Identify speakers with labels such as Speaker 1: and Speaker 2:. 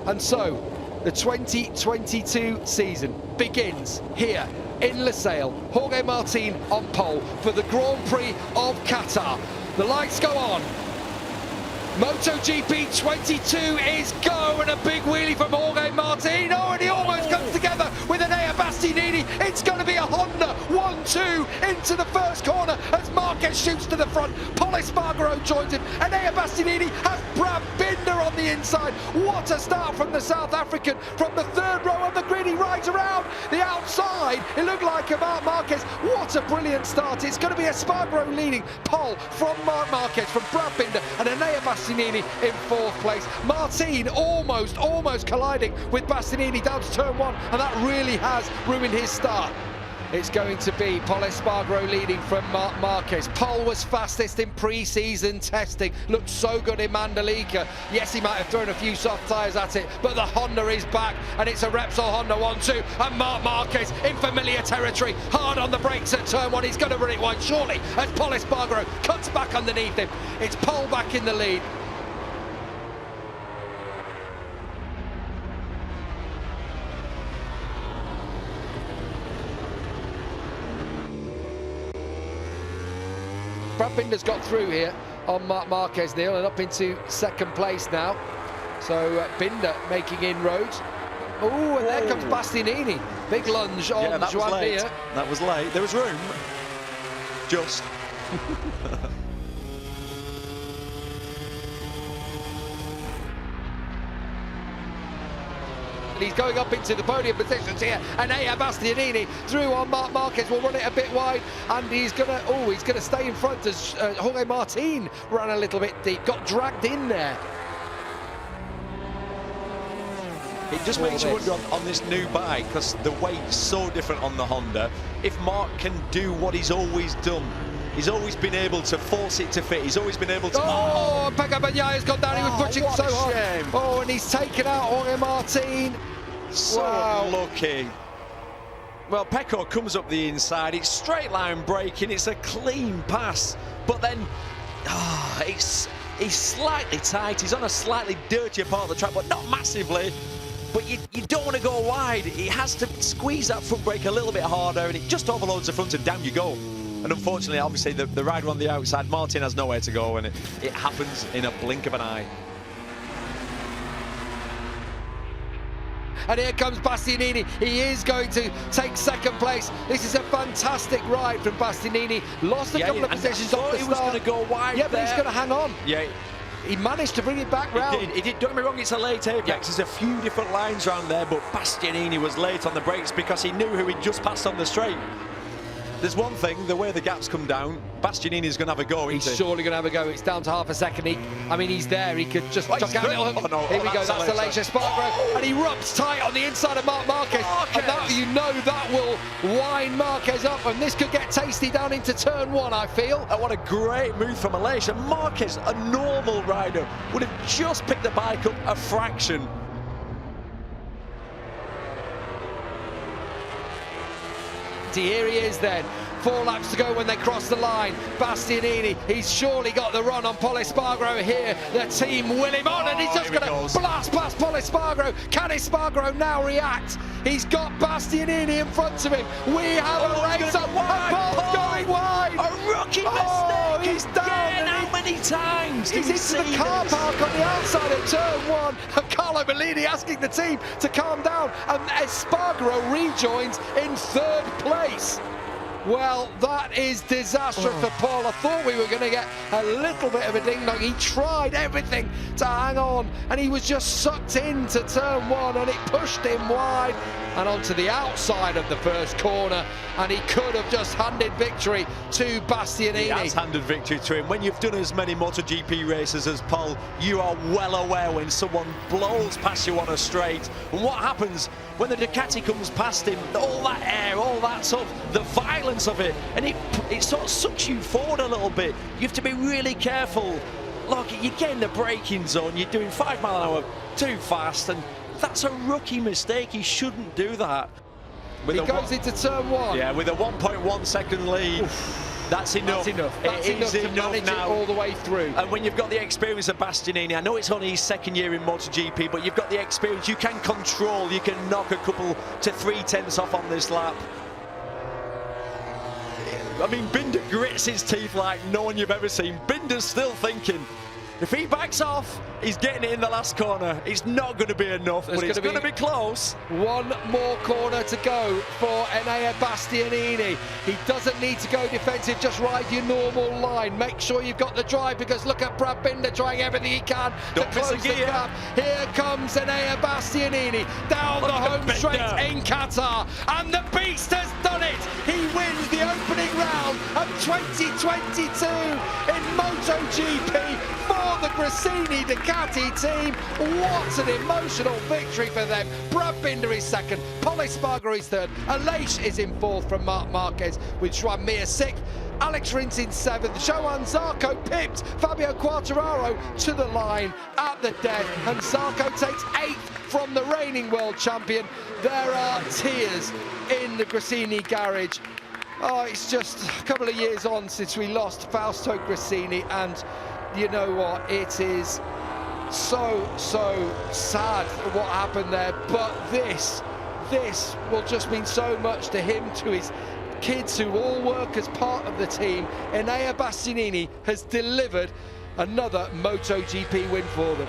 Speaker 1: And so, the 2022 season begins here in Losail. Jorge Martin on pole for the Grand Prix of Qatar. The lights go on. MotoGP 22 is go, and a big wheelie from Jorge Martin. Oh, and he almost comes together with an Bastianini. It's going to be a Honda 1-2 into the first corner as Marquez shoots to the front. Pol Espargaro joins him, and Bastianini has Brad Binder on the inside. What a start from the South African from the third row of the grid. He rides around the outside. It looked like Marc Marquez. What a brilliant start. It's going to be Espargaro leading, Pol from Marc Marquez, from Brad Binder, and Bastianini in fourth place. Martin almost colliding with Bastianini down to turn one, and that really has ruined his start. It's going to be Pol Espargaro leading from Marc Marquez. Pol was fastest in pre-season testing, looked so good in Mandalika. Yes, he might have thrown a few soft tyres at it, but the Honda is back, and it's a Repsol Honda 1-2, and Marc Marquez in familiar territory, hard on the brakes at turn one. He's going to run it wide shortly as Pol Espargaro cuts back underneath him. It's Pol back in the lead. Brad Binder's got through here on Marc Marquez, Neil, and up into second place now. So Binder making inroads. Oh, and there comes Bastianini. Big lunge on
Speaker 2: that was late.
Speaker 1: Mir.
Speaker 2: That was late. There was room. Just.
Speaker 1: He's going up into the podium positions here, and Bastianini through on Marc Marquez will run it a bit wide, and he's gonna stay in front as Jorge Martin ran a little bit deep, got dragged in there.
Speaker 2: It just makes you wonder on this new bike, because the weight's so different on the Honda, if Marc can do what he's always done. He's always been able to force it to fit. He's always been able to...
Speaker 1: Oh, Pecco Bagnaia has gone down. He was pushing so hard.
Speaker 2: Shame.
Speaker 1: Oh, and he's taken out Jorge Martin.
Speaker 2: So unlucky. Well, Pecco comes up the inside. It's straight line braking. It's a clean pass. But then, he's slightly tight. He's on a slightly dirtier part of the track, but not massively. But you don't want to go wide. He has to squeeze that front brake a little bit harder, and it just overloads the front, and down you go. And unfortunately, obviously, the rider on the outside, Martin has nowhere to go, and it happens in a blink of an eye.
Speaker 1: And here comes Bastianini. He is going to take second place. This is a fantastic ride from Bastianini. Lost a couple of positions off the start.
Speaker 2: He was going to go wide.
Speaker 1: Yeah, but he's going to hang on.
Speaker 2: Yeah.
Speaker 1: He managed to bring it back round.
Speaker 2: He did. Don't get me wrong, it's a late apex. Yeah. There's a few different lines around there, but Bastianini was late on the brakes because he knew who he'd just passed on the straight. There's one thing, the way the gaps come down, Bastianini's going to have a go.
Speaker 1: He's surely going to have a go. It's down to half a second. He's there. He could just chuck out a little hook. Here we go. That's the Pol Espargaro, and he rubs tight on the inside of Marc Marquez. And that will wind Marquez up, and this could get tasty down into turn one, I feel.
Speaker 2: And what a great move from Malaysia. Marquez, a normal rider, would have just picked the bike up a fraction.
Speaker 1: Here he is then. 4 laps to go when they cross the line. Bastianini, he's surely got the run on Pol Espargaro here. The team will him on, and he's just going to blast past Pol Espargaro. Can Espargaro now react? He's got Bastianini in front of him. We have a race up, and Pol's going wide.
Speaker 2: A rookie mistake.
Speaker 1: He's down.
Speaker 2: How many times?
Speaker 1: He's into the car park on the outside of turn one. And Carlo Bellini asking the team to calm down, and Espargaro rejoins in third place. Well, that is disastrous for Pol. I thought we were going to get a little bit of a ding-dong. He tried everything to hang on, and he was just sucked into turn one, and it pushed him wide and onto the outside of the first corner, and he could have just handed victory to Bastianini.
Speaker 2: He has handed victory to him. When you've done as many MotoGP races as Pol, you are well aware when someone blows past you on a straight. And what happens when the Ducati comes past him? All that air, all that stuff, the violence of it, and it sort of sucks you forward a little bit. You have to be really careful. Look, you get in the braking zone, you're doing 5 miles an hour too fast, and that's a rookie mistake. He shouldn't do that.
Speaker 1: He goes into turn one.
Speaker 2: Yeah, with a 1.1 second lead. Oof. That's enough.
Speaker 1: That's enough. That's enough to manage it all the way through.
Speaker 2: And when you've got the experience of Bastianini, I know it's only his second year in MotoGP, but you've got the experience. You can control. You can knock a couple to 3/10 off on this lap. I mean, Binder grits his teeth like no one you've ever seen. Binder's still thinking, if he backs off, he's getting it in the last corner. It's not going to be enough, but it's going to be close.
Speaker 1: One more corner to go for Enea Bastianini. He doesn't need to go defensive, just ride your normal line. Make sure you've got the drive, because look at Brad Binder trying everything he can to close the gap. Here comes Enea Bastianini down the home straight in Qatar, and the beast has done it. He wins the opening round of 2022 in MotoGP for the Gresini Ducati team. What an emotional victory for them. Brad Binder is second, Pol Espargaro is third, Aleix is in fourth from Marc Marquez, with Joan Mir sixth, Alex Rins in seventh, Johann Zarco pipped Fabio Quartararo to the line at the death, and Zarco takes eighth from the reigning world champion. There are tears in the Gresini garage. Oh, it's just a couple of years on since we lost Fausto Gresini, and you know what, it is so sad what happened there, but this will just mean so much to him, to his kids who all work as part of the team. Enea Bastianini has delivered another MotoGP win for them.